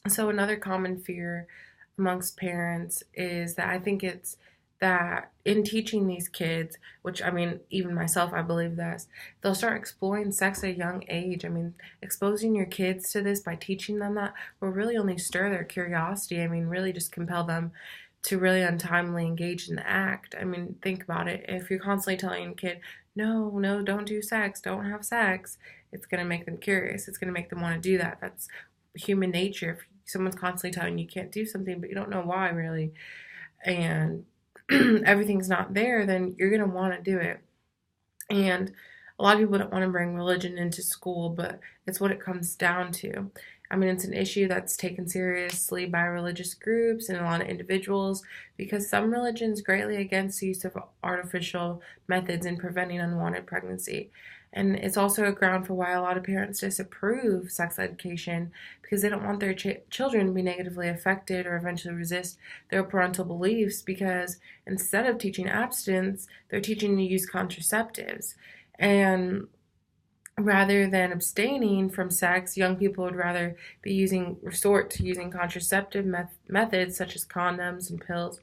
So another common fear amongst parents is that I think it's that in teaching these kids, which I mean, even myself, I believe this, they'll start exploring sex at a young age. I mean, exposing your kids to this by teaching them that will really only stir their curiosity. I mean, really just compel them to really untimely engage in the act. I mean, think about it. If you're constantly telling a kid, no, no, don't do sex, don't have sex, it's going to make them curious. It's going to make them want to do that. That's human nature. If someone's constantly telling you can't do something, but you don't know why really, and everything's not there, then you're going to want to do it. And a lot of people don't want to bring religion into school, but it's what it comes down to. I mean, it's an issue that's taken seriously by religious groups and a lot of individuals because some religions greatly against the use of artificial methods in preventing unwanted pregnancy. And it's also a ground for why a lot of parents disapprove sex education because they don't want their children to be negatively affected or eventually resist their parental beliefs because instead of teaching abstinence, they're teaching to use contraceptives. And rather than abstaining from sex, young people would rather be resort to using contraceptive methods such as condoms and pills,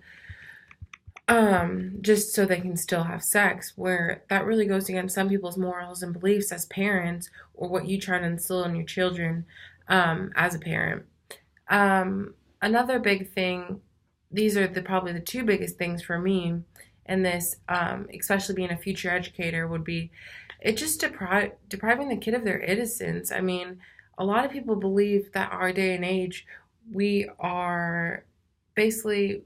just so they can still have sex, where that really goes against some people's morals and beliefs as parents or what you try to instill in your children as a parent. Another big thing, these are probably the two biggest things for me in this, especially being a future educator, would be it just depriving the kid of their innocence. I mean, a lot of people believe that our day and age, we are basically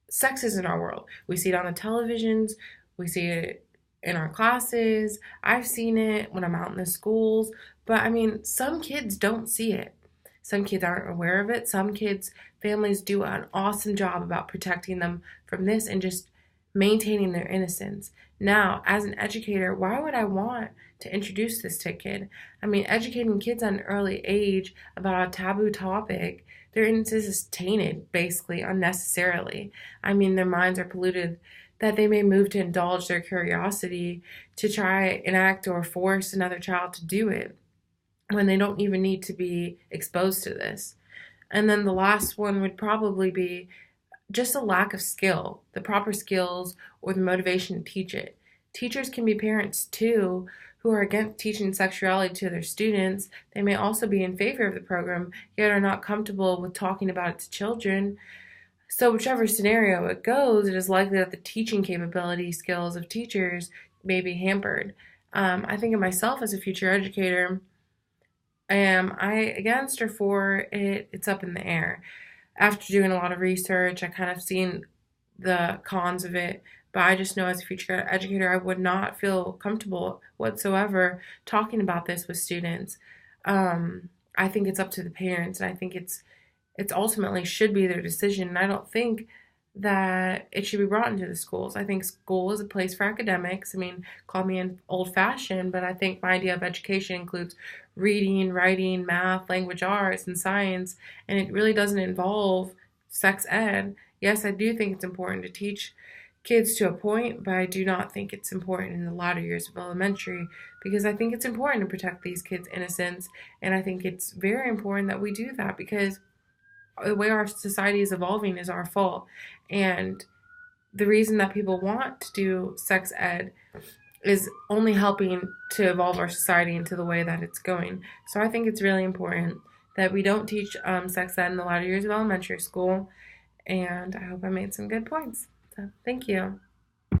sex is in our world. We see it on the televisions, we see it in our classes. I've seen it when I'm out in the schools, but I mean, some kids don't see it. Some kids aren't aware of it. Some kids, families do an awesome job about protecting them from this and just maintaining their innocence. Now, as an educator, why would I want to introduce this to a kid? I mean, educating kids at an early age about a taboo topic, their innocence is tainted, basically, unnecessarily. I mean, their minds are polluted that they may move to indulge their curiosity to try enact or force another child to do it when they don't even need to be exposed to this. And then the last one would probably be just a lack of skill, the proper skills or the motivation to teach it. Teachers can be parents too who are against teaching sexuality to their students. They may also be in favor of the program, yet are not comfortable with talking about it to children. So, whichever scenario it goes, it is likely that the teaching capability skills of teachers may be hampered. I think of myself as a future educator. Am I against or for it? It's up in the air. After doing a lot of research, I kind of seen the cons of it, but I just know as a future educator, I would not feel comfortable whatsoever talking about this with students. I think it's up to the parents, and I think it's ultimately should be their decision. And I don't think that it should be brought into the schools. I think school is a place for academics. I mean, call me an old fashioned, but I think my idea of education includes reading, writing, math, language arts, and science, and it really doesn't involve sex ed. Yes, I do think it's important to teach kids to a point, but I do not think it's important in the latter years of elementary because I think it's important to protect these kids' innocence, and I think it's very important that we do that because the way our society is evolving is our fault. And the reason that people want to do sex ed is only helping to evolve our society into the way that it's going. So I think it's really important that we don't teach sex ed in the latter years of elementary school. And I hope I made some good points. So thank you.